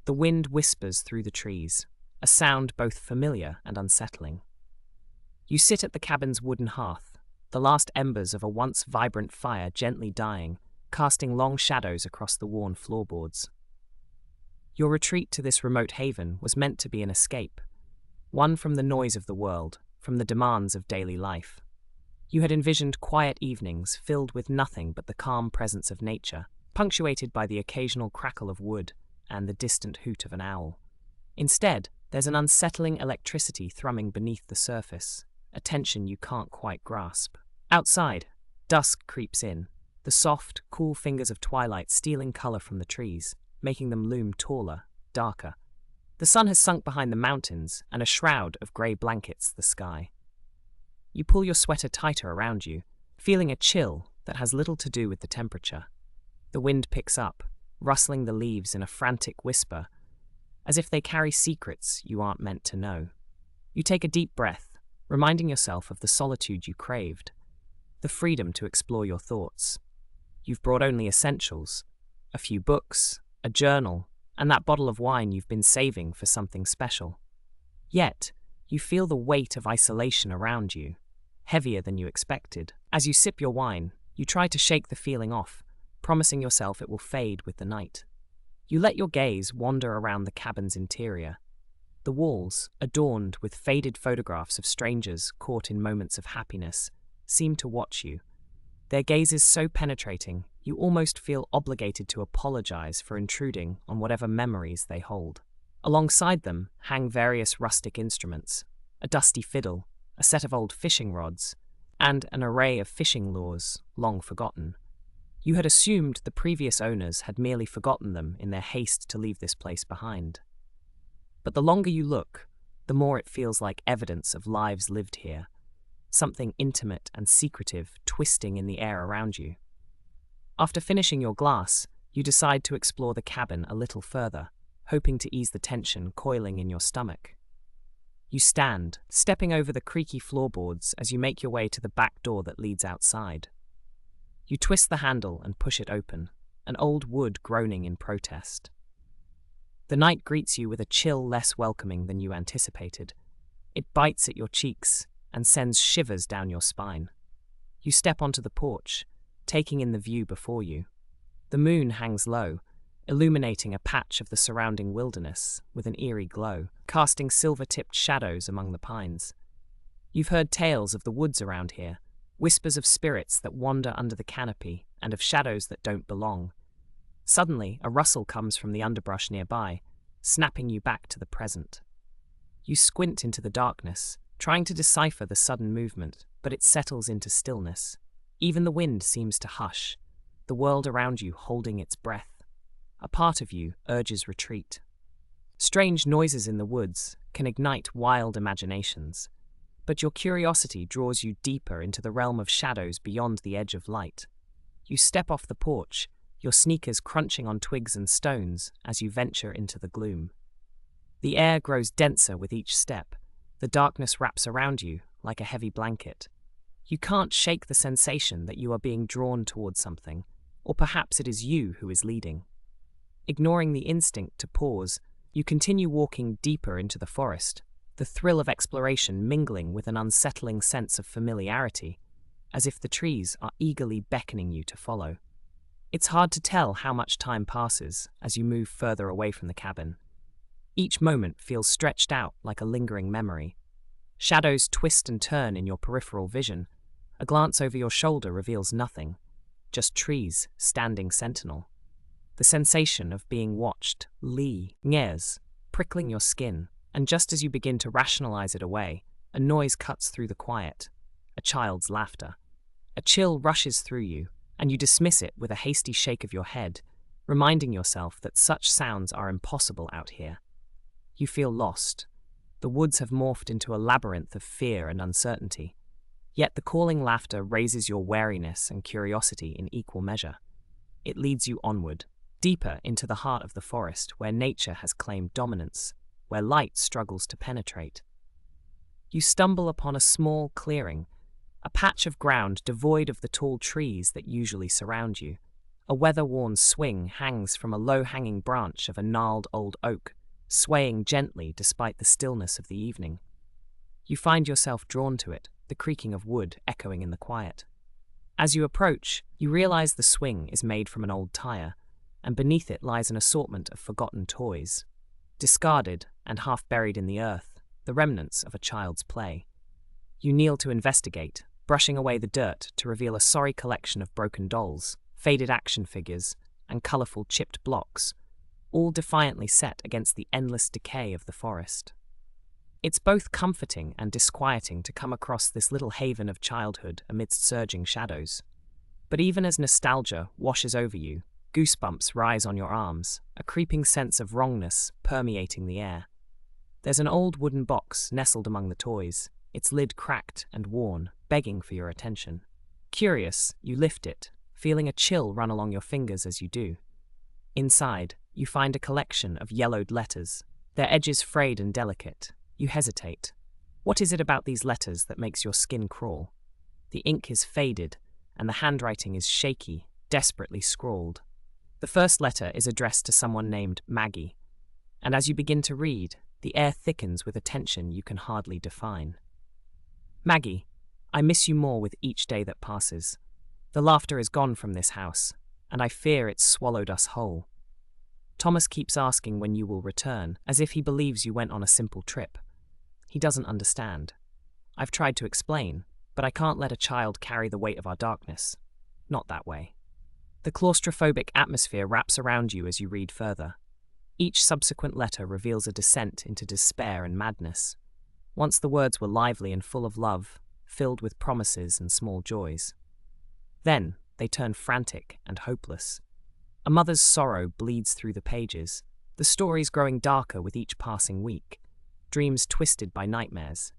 The wind whispers through the trees, a sound both familiar and unsettling. You sit at the cabin's wooden hearth, the last embers of a once vibrant fire gently dying, casting long shadows across the worn floorboards. Your retreat to this remote haven was meant to be an escape, one from the noise of the world, from the demands of daily life. You had envisioned quiet evenings filled with nothing but the calm presence of nature, punctuated by the occasional crackle of wood and the distant hoot of an owl. Instead, there's an unsettling electricity thrumming beneath the surface, a tension you can't quite grasp. Outside, dusk creeps in, the soft, cool fingers of twilight stealing color from the trees, making them loom taller, darker. The sun has sunk behind the mountains, and a shroud of grey blankets the sky. You pull your sweater tighter around you, feeling a chill that has little to do with the temperature. The wind picks up, rustling the leaves in a frantic whisper, as if they carry secrets you aren't meant to know. You take a deep breath, reminding yourself of the solitude you craved, the freedom to explore your thoughts. You've brought only essentials, a few books, a journal, and that bottle of wine you've been saving for something special. Yet, you feel the weight of isolation around you, heavier than you expected. As you sip your wine, you try to shake the feeling off, promising yourself it will fade with the night. You let your gaze wander around the cabin's interior. The walls, adorned with faded photographs of strangers caught in moments of happiness, seem to watch you. Their gazes so penetrating, you almost feel obligated to apologize for intruding on whatever memories they hold. Alongside them hang various rustic instruments, a dusty fiddle, a set of old fishing rods, and an array of fishing lures long forgotten. You had assumed the previous owners had merely forgotten them in their haste to leave this place behind. But the longer you look, the more it feels like evidence of lives lived here, something intimate and secretive twisting in the air around you. After finishing your glass, you decide to explore the cabin a little further, hoping to ease the tension coiling in your stomach. You stand, stepping over the creaky floorboards as you make your way to the back door that leads outside. You twist the handle and push it open, an old wood groaning in protest. The night greets you with a chill less welcoming than you anticipated. It bites at your cheeks and sends shivers down your spine. You step onto the porch, taking in the view before you. The moon hangs low, illuminating a patch of the surrounding wilderness with an eerie glow, casting silver-tipped shadows among the pines. You've heard tales of the woods around here, whispers of spirits that wander under the canopy and of shadows that don't belong. Suddenly, a rustle comes from the underbrush nearby, snapping you back to the present. You squint into the darkness, trying to decipher the sudden movement, but it settles into stillness. Even the wind seems to hush, the world around you holding its breath. A part of you urges retreat. Strange noises in the woods can ignite wild imaginations, but your curiosity draws you deeper into the realm of shadows beyond the edge of light. You step off the porch, your sneakers crunching on twigs and stones as you venture into the gloom. The air grows denser with each step. The darkness wraps around you like a heavy blanket. You can't shake the sensation that you are being drawn towards something, or perhaps it is you who is leading. Ignoring the instinct to pause, you continue walking deeper into the forest, the thrill of exploration mingling with an unsettling sense of familiarity, as if the trees are eagerly beckoning you to follow. It's hard to tell how much time passes as you move further away from the cabin. Each moment feels stretched out like a lingering memory. Shadows twist and turn in your peripheral vision. A glance over your shoulder reveals nothing, just trees standing sentinel. The sensation of being watched lingers, prickling your skin, and just as you begin to rationalize it away, a noise cuts through the quiet, a child's laughter. A chill rushes through you, and you dismiss it with a hasty shake of your head, reminding yourself that such sounds are impossible out here. You feel lost. The woods have morphed into a labyrinth of fear and uncertainty. Yet the calling laughter raises your wariness and curiosity in equal measure. It leads you onward, deeper into the heart of the forest where nature has claimed dominance, where light struggles to penetrate. You stumble upon a small clearing, a patch of ground devoid of the tall trees that usually surround you. A weather-worn swing hangs from a low-hanging branch of a gnarled old oak, swaying gently despite the stillness of the evening. You find yourself drawn to it, the creaking of wood echoing in the quiet. As you approach, you realize the swing is made from an old tire, and beneath it lies an assortment of forgotten toys. Discarded and half buried in the earth, the remnants of a child's play. You kneel to investigate, brushing away the dirt to reveal a sorry collection of broken dolls, faded action figures, and colorful chipped blocks, all defiantly set against the endless decay of the forest. It's both comforting and disquieting to come across this little haven of childhood amidst surging shadows. But even as nostalgia washes over you, goosebumps rise on your arms, a creeping sense of wrongness permeating the air. There's an old wooden box nestled among the toys, its lid cracked and worn, begging for your attention. Curious, you lift it, feeling a chill run along your fingers as you do. Inside, you find a collection of yellowed letters, their edges frayed and delicate. You hesitate. What is it about these letters that makes your skin crawl? The ink is faded, and the handwriting is shaky, desperately scrawled. The first letter is addressed to someone named Maggie, and as you begin to read, the air thickens with a tension you can hardly define. Maggie, I miss you more with each day that passes. The laughter is gone from this house, and I fear it's swallowed us whole. Thomas keeps asking when you will return, as if he believes you went on a simple trip. He doesn't understand. I've tried to explain, but I can't let a child carry the weight of our darkness. Not that way. The claustrophobic atmosphere wraps around you as you read further. Each subsequent letter reveals a descent into despair and madness. Once the words were lively and full of love, filled with promises and small joys. Then they turn frantic and hopeless. A mother's sorrow bleeds through the pages, the stories growing darker with each passing week. Dreams twisted by nightmares.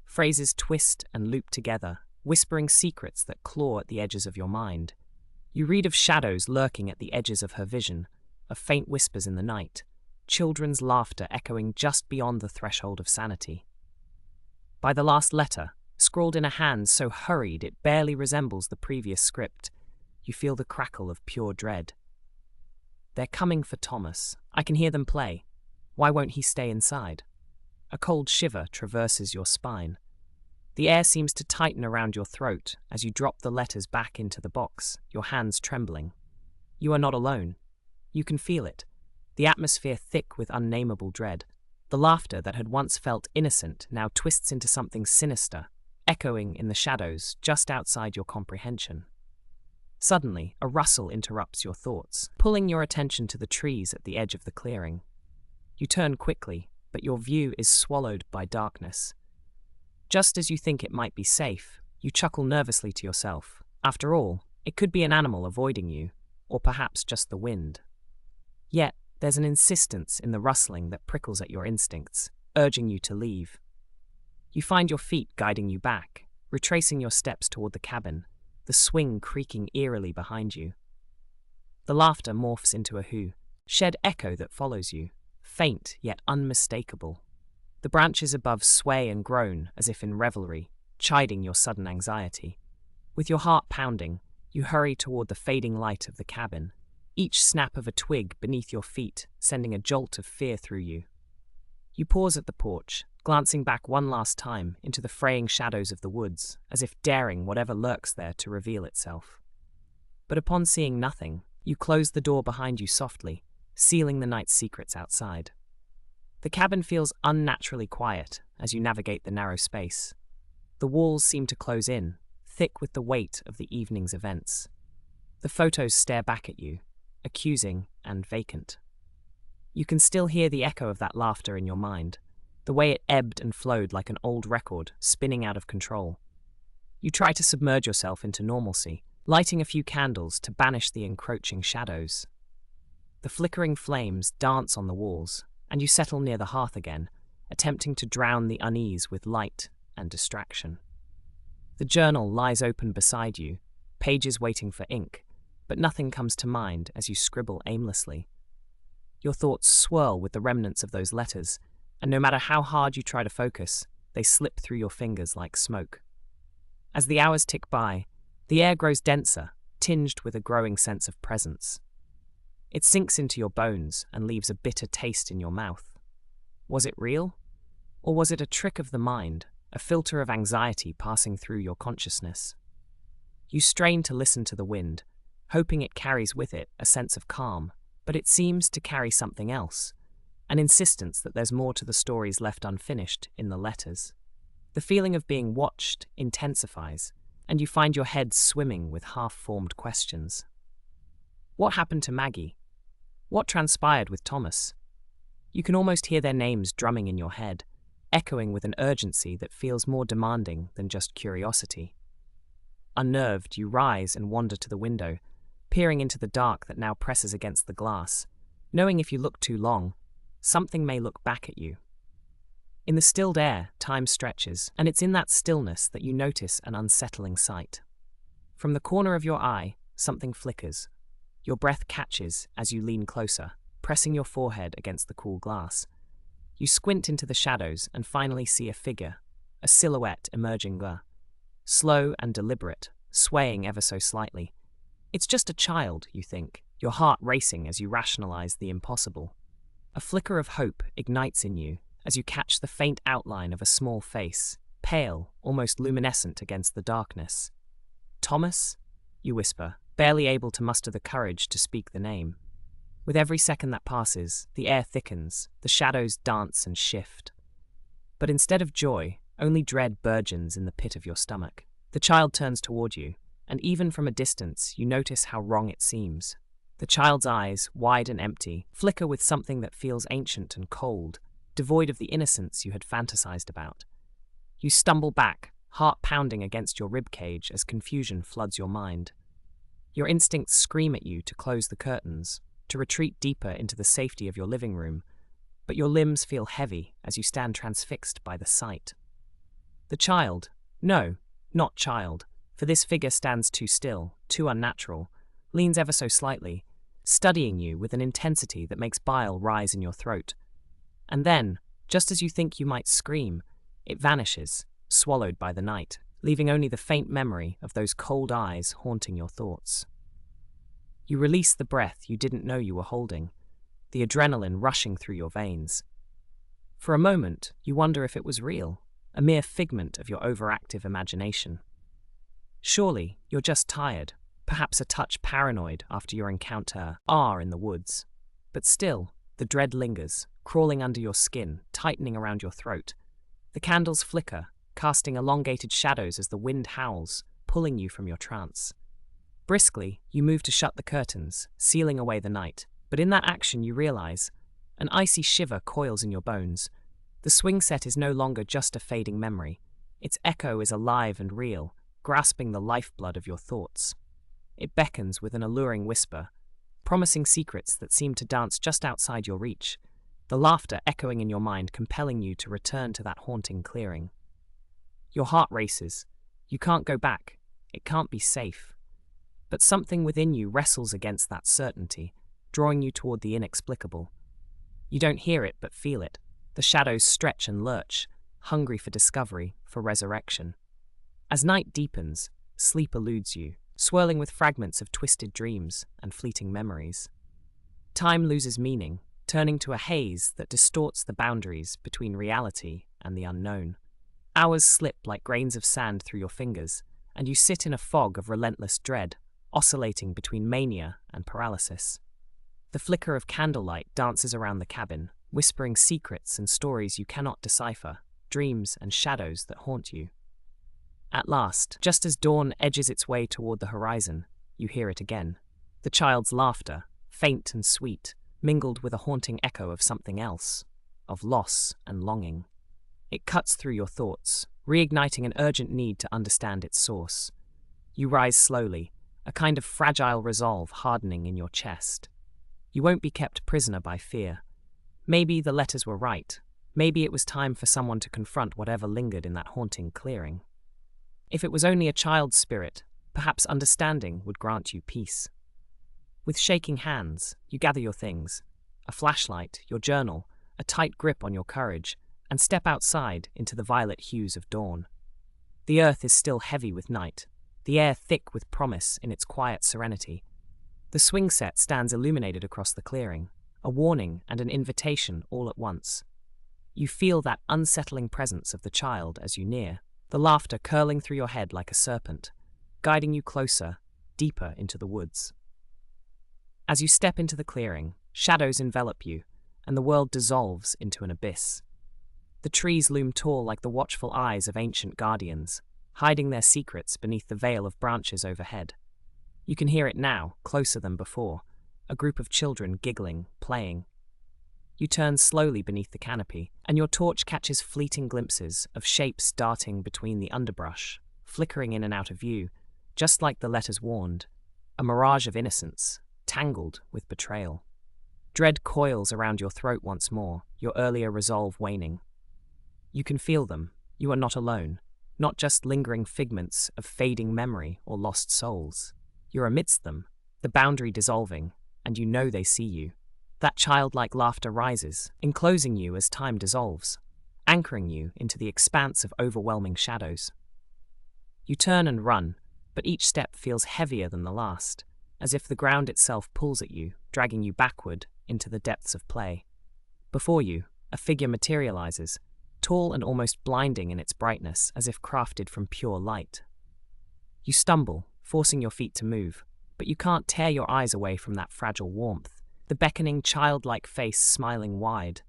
Phrases twist and loop together, whispering secrets that claw at the edges of your mind. You read of shadows lurking at the edges of her vision, of faint whispers in the night, children's laughter echoing just beyond the threshold of sanity. By the last letter, scrawled in a hand so hurried it barely resembles the previous script, you feel the crackle of pure dread. They're coming for Thomas. I can hear them play. Why won't he stay inside? A cold shiver traverses your spine. The air seems to tighten around your throat as you drop the letters back into the box, your hands trembling. You are not alone. You can feel it, the atmosphere thick with unnameable dread. The laughter that had once felt innocent now twists into something sinister, echoing in the shadows just outside your comprehension. Suddenly, a rustle interrupts your thoughts, pulling your attention to the trees at the edge of the clearing. You turn quickly, but your view is swallowed by darkness. Just as you think it might be safe, you chuckle nervously to yourself. After all, it could be an animal avoiding you, or perhaps just the wind. Yet, there's an insistence in the rustling that prickles at your instincts, urging you to leave. You find your feet guiding you back, retracing your steps toward the cabin, the swing creaking eerily behind you. The laughter morphs into a shed echo that follows you, faint yet unmistakable. The branches above sway and groan as if in revelry, chiding your sudden anxiety. With your heart pounding, you hurry toward the fading light of the cabin, each snap of a twig beneath your feet sending a jolt of fear through you. You pause at the porch, glancing back one last time into the fraying shadows of the woods, as if daring whatever lurks there to reveal itself. But upon seeing nothing, you close the door behind you softly, sealing the night's secrets outside. The cabin feels unnaturally quiet as you navigate the narrow space. The walls seem to close in, thick with the weight of the evening's events. The photos stare back at you, accusing and vacant. You can still hear the echo of that laughter in your mind, the way it ebbed and flowed like an old record, spinning out of control. You try to submerge yourself into normalcy, lighting a few candles to banish the encroaching shadows. The flickering flames dance on the walls, and you settle near the hearth again, attempting to drown the unease with light and distraction. The journal lies open beside you, pages waiting for ink, but nothing comes to mind as you scribble aimlessly. Your thoughts swirl with the remnants of those letters, and no matter how hard you try to focus, they slip through your fingers like smoke. As the hours tick by, the air grows denser, tinged with a growing sense of presence. It sinks into your bones and leaves a bitter taste in your mouth. Was it real? Or was it a trick of the mind, a filter of anxiety passing through your consciousness? You strain to listen to the wind, hoping it carries with it a sense of calm, but it seems to carry something else, an insistence that there's more to the stories left unfinished in the letters. The feeling of being watched intensifies, and you find your head swimming with half-formed questions. What happened to Maggie? What transpired with Thomas? You can almost hear their names drumming in your head, echoing with an urgency that feels more demanding than just curiosity. Unnerved, you rise and wander to the window, peering into the dark that now presses against the glass, knowing if you look too long, something may look back at you. In the stilled air, time stretches, and it's in that stillness that you notice an unsettling sight. From the corner of your eye, something flickers. Your breath catches as you lean closer, pressing your forehead against the cool glass. You squint into the shadows and finally see a figure, a silhouette emerging there. Slow and deliberate, swaying ever so slightly. It's just a child, you think, your heart racing as you rationalize the impossible. A flicker of hope ignites in you as you catch the faint outline of a small face, pale, almost luminescent against the darkness. Thomas? You whisper, barely able to muster the courage to speak the name. With every second that passes, the air thickens, the shadows dance and shift. But instead of joy, only dread burgeons in the pit of your stomach. The child turns toward you, and even from a distance, you notice how wrong it seems. The child's eyes, wide and empty, flicker with something that feels ancient and cold, devoid of the innocence you had fantasized about. You stumble back, heart pounding against your ribcage as confusion floods your mind. Your instincts scream at you to close the curtains, to retreat deeper into the safety of your living room, but your limbs feel heavy as you stand transfixed by the sight. The child, no, not child, for this figure stands too still, too unnatural, leans ever so slightly, studying you with an intensity that makes bile rise in your throat. And then, just as you think you might scream, it vanishes, swallowed by the night, leaving only the faint memory of those cold eyes haunting your thoughts. You release the breath you didn't know you were holding, the adrenaline rushing through your veins. For a moment, you wonder if it was real, a mere figment of your overactive imagination. Surely, you're just tired, perhaps a touch paranoid after your encounter in the woods. But still, the dread lingers, crawling under your skin, tightening around your throat. The candles flicker, casting elongated shadows as the wind howls, pulling you from your trance. Briskly, you move to shut the curtains, sealing away the night, but in that action you realize an icy shiver coils in your bones. The swing set is no longer just a fading memory. Its echo is alive and real, grasping the lifeblood of your thoughts. It beckons with an alluring whisper, promising secrets that seem to dance just outside your reach, the laughter echoing in your mind compelling you to return to that haunting clearing. Your heart races. You can't go back. It can't be safe. But something within you wrestles against that certainty, drawing you toward the inexplicable. You don't hear it but feel it. The shadows stretch and lurch, hungry for discovery, for resurrection. As night deepens, sleep eludes you, swirling with fragments of twisted dreams and fleeting memories. Time loses meaning, turning to a haze that distorts the boundaries between reality and the unknown. Hours slip like grains of sand through your fingers, and you sit in a fog of relentless dread, oscillating between mania and paralysis. The flicker of candlelight dances around the cabin, whispering secrets and stories you cannot decipher, dreams and shadows that haunt you. At last, just as dawn edges its way toward the horizon, you hear it again. The child's laughter, faint and sweet, mingled with a haunting echo of something else, of loss and longing. It cuts through your thoughts, reigniting an urgent need to understand its source. You rise slowly, a kind of fragile resolve hardening in your chest. You won't be kept prisoner by fear. Maybe the letters were right. Maybe it was time for someone to confront whatever lingered in that haunting clearing. If it was only a child's spirit, perhaps understanding would grant you peace. With shaking hands, you gather your things, a flashlight, your journal, a tight grip on your courage, and step outside into the violet hues of dawn. The earth is still heavy with night, the air thick with promise in its quiet serenity. The swing set stands illuminated across the clearing, a warning and an invitation all at once. You feel that unsettling presence of the child as you near, the laughter curling through your head like a serpent, guiding you closer, deeper into the woods. As you step into the clearing, shadows envelop you, and the world dissolves into an abyss. The trees loom tall like the watchful eyes of ancient guardians, hiding their secrets beneath the veil of branches overhead. You can hear it now, closer than before, a group of children giggling, playing. You turn slowly beneath the canopy, and your torch catches fleeting glimpses of shapes darting between the underbrush, flickering in and out of view, just like the letters warned, a mirage of innocence, tangled with betrayal. Dread coils around your throat once more, your earlier resolve waning. You can feel them. You are not alone, not just lingering figments of fading memory or lost souls. You're amidst them, the boundary dissolving, and you know they see you. That childlike laughter rises, enclosing you as time dissolves, anchoring you into the expanse of overwhelming shadows. You turn and run, but each step feels heavier than the last, as if the ground itself pulls at you, dragging you backward into the depths of play. Before you, a figure materializes, tall and almost blinding in its brightness, as if crafted from pure light. You stumble, forcing your feet to move, but you can't tear your eyes away from that fragile warmth, the beckoning childlike face smiling wide,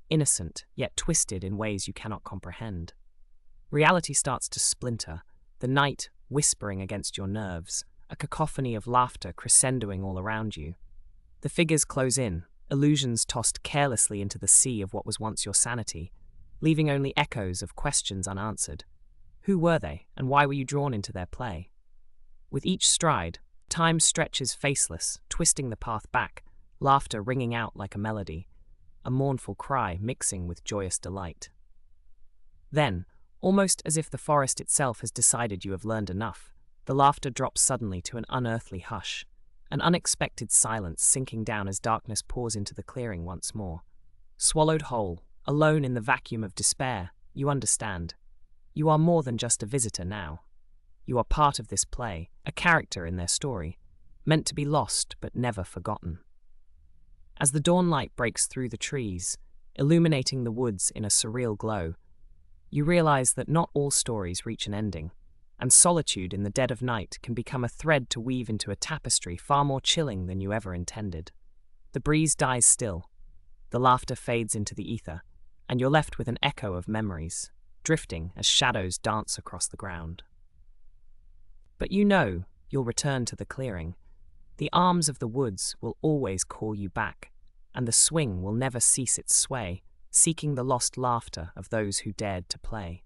innocent yet twisted in ways you cannot comprehend. Reality starts to splinter, the night whispering against your nerves, a cacophony of laughter crescendoing all around you. The figures close in, illusions tossed carelessly into the sea of what was once your sanity, leaving only echoes of questions unanswered. Who were they, and why were you drawn into their play? With each stride, time stretches faceless, twisting the path back, laughter ringing out like a melody, a mournful cry mixing with joyous delight. Then, almost as if the forest itself has decided you have learned enough, the laughter drops suddenly to an unearthly hush, an unexpected silence sinking down as darkness pours into the clearing once more. Swallowed whole, alone in the vacuum of despair, you understand. You are more than just a visitor now. You are part of this play, a character in their story, meant to be lost but never forgotten. As the dawn light breaks through the trees, illuminating the woods in a surreal glow, you realize that not all stories reach an ending, and solitude in the dead of night can become a thread to weave into a tapestry far more chilling than you ever intended. The breeze dies still, the laughter fades into the ether, and you're left with an echo of memories, drifting as shadows dance across the ground. But you know you'll return to the clearing. The arms of the woods will always call you back, and the swing will never cease its sway, seeking the lost laughter of those who dared to play.